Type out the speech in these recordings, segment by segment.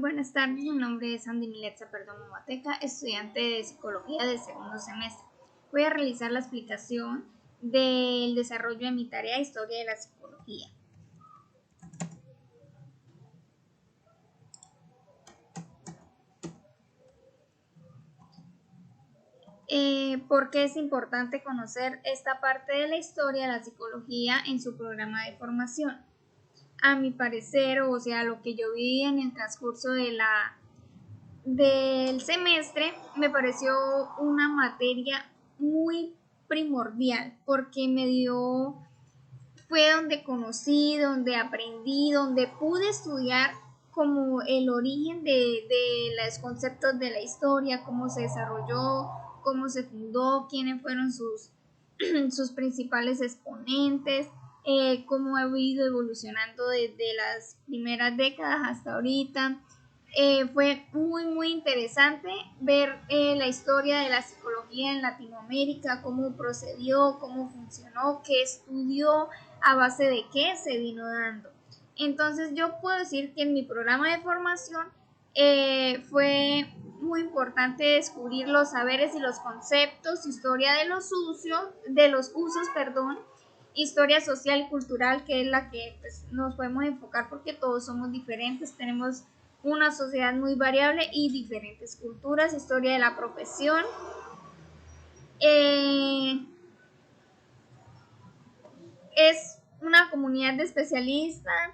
buenas tardes, mi nombre es Andy Miletza Perdomo Mateca, estudiante de Psicología de segundo semestre. Voy a realizar la explicación del desarrollo de mi tarea Historia de la Psicología. ¿Por qué es importante conocer esta parte de la historia de la psicología en su programa de formación? A mi parecer, o sea, lo que yo vi en el transcurso del semestre, me pareció una materia muy primordial porque fue donde conocí, donde aprendí, donde pude estudiar como el origen de los conceptos de la historia, cómo se desarrolló, cómo se fundó, quiénes fueron sus principales exponentes, cómo ha ido evolucionando desde las primeras décadas hasta ahorita. Fue muy interesante ver la historia de la psicología en Latinoamérica, cómo procedió, cómo funcionó, qué estudió, a base de qué se vino dando. Entonces yo puedo decir que en mi programa de formación fue muy importante descubrir los saberes y los conceptos, historia de los usos, historia social y cultural, que es la que pues, nos podemos enfocar porque todos somos diferentes, tenemos una sociedad muy variable y diferentes culturas, historia de la profesión. Es una comunidad de especialistas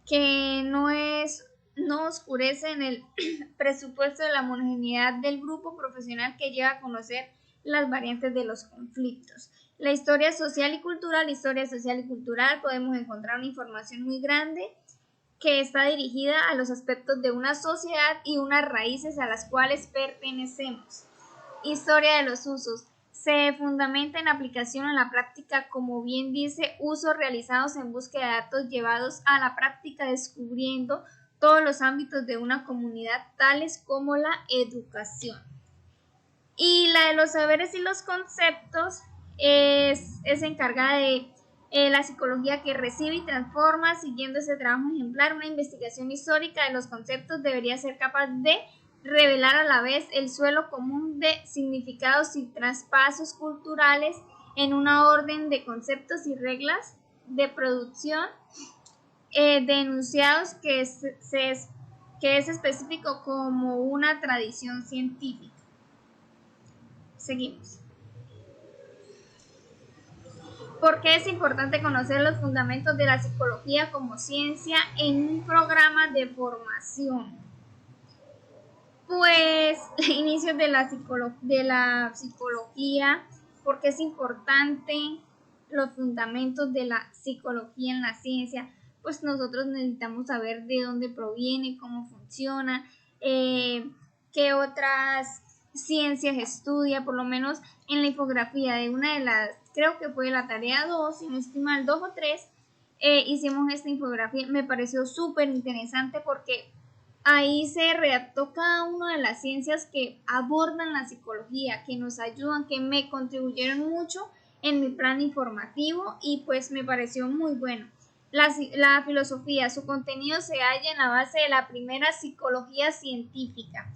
que no oscurece en el presupuesto de la homogeneidad del grupo profesional que lleva a conocer las variantes de los conflictos. La historia social y cultural podemos encontrar una información muy grande que está dirigida a los aspectos de una sociedad y unas raíces a las cuales pertenecemos. Historia de los usos. Se fundamenta en aplicación a la práctica, como bien dice, usos realizados en búsqueda de datos llevados a la práctica descubriendo todos los ámbitos de una comunidad, tales como la educación. Y la de los saberes y los conceptos es encargada de la psicología que recibe y transforma, siguiendo ese trabajo ejemplar. Una investigación histórica de los conceptos debería ser capaz de revelar a la vez el suelo común de significados y traspasos culturales en una orden de conceptos y reglas de producción de enunciados que es específico como una tradición científica. Seguimos. ¿Por qué es importante conocer los fundamentos de la psicología como ciencia en un programa de formación? Pues inicios de la psicología, porque es importante los fundamentos de la psicología en la ciencia, pues nosotros necesitamos saber de dónde proviene, cómo funciona, qué otras ciencias estudia, por lo menos en la infografía de una de las, creo que fue la tarea 2, si no estoy mal, 2 o 3, hicimos esta infografía, me pareció súper interesante porque ahí se redactó cada una de las ciencias que abordan la psicología, que nos ayudan, que me contribuyeron mucho en mi plan informativo y pues me pareció muy bueno. La filosofía, su contenido se halla en la base de la primera psicología científica.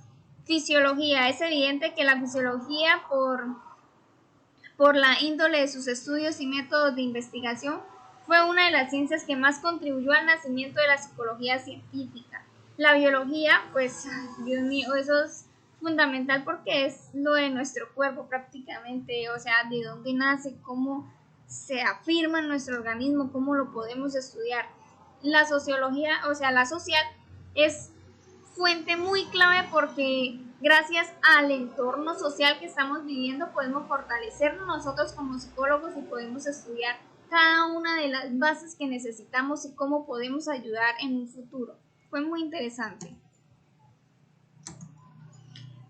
Fisiología, es evidente que la fisiología por la índole de sus estudios y métodos de investigación fue una de las ciencias que más contribuyó al nacimiento de la psicología científica. La biología, pues, Dios mío, eso es fundamental porque es lo de nuestro cuerpo prácticamente, o sea, de dónde nace, cómo se afirma en nuestro organismo, cómo lo podemos estudiar. La sociología, o sea, la social, es fuente muy clave porque gracias al entorno social que estamos viviendo podemos fortalecernos nosotros como psicólogos y podemos estudiar cada una de las bases que necesitamos y cómo podemos ayudar en un futuro. Fue muy interesante.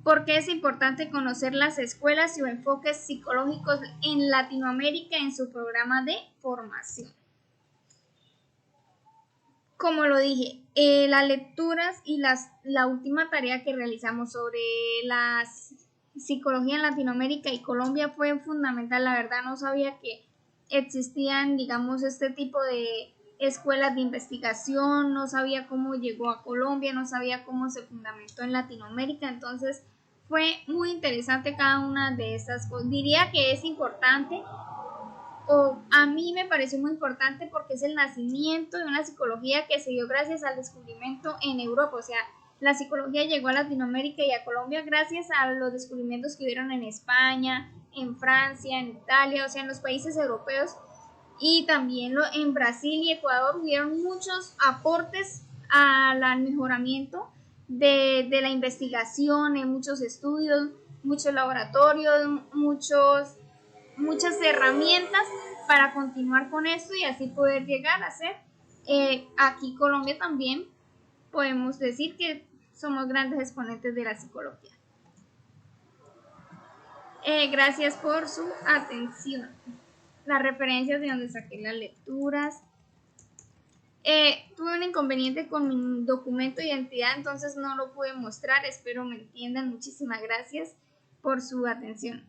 ¿Por qué es importante conocer las escuelas y enfoques psicológicos en Latinoamérica en su programa de formación? Como lo dije, las lecturas y la última tarea que realizamos sobre la psicología en Latinoamérica y Colombia fue fundamental. La verdad no sabía que existían, digamos, este tipo escuelas de investigación, no sabía cómo llegó a Colombia, no sabía cómo se fundamentó en Latinoamérica, entonces fue muy interesante cada una de estas cosas. Diría que es importante, o a mí me pareció muy importante porque es el nacimiento de una psicología que se dio gracias al descubrimiento en Europa, o sea, la psicología llegó a Latinoamérica y a Colombia gracias a los descubrimientos que hubieron en España, en Francia, en Italia, o sea, en los países europeos, y también en Brasil y Ecuador hubieron muchos aportes al mejoramiento de la investigación, en muchos estudios, muchos laboratorios, muchas herramientas para continuar con esto y así poder llegar a ser. Aquí Colombia también podemos decir que somos grandes exponentes de la psicología. Gracias por su atención. Las referencias de donde saqué las lecturas. Tuve un inconveniente con mi documento de identidad, entonces no lo pude mostrar. Espero me entiendan. Muchísimas gracias por su atención.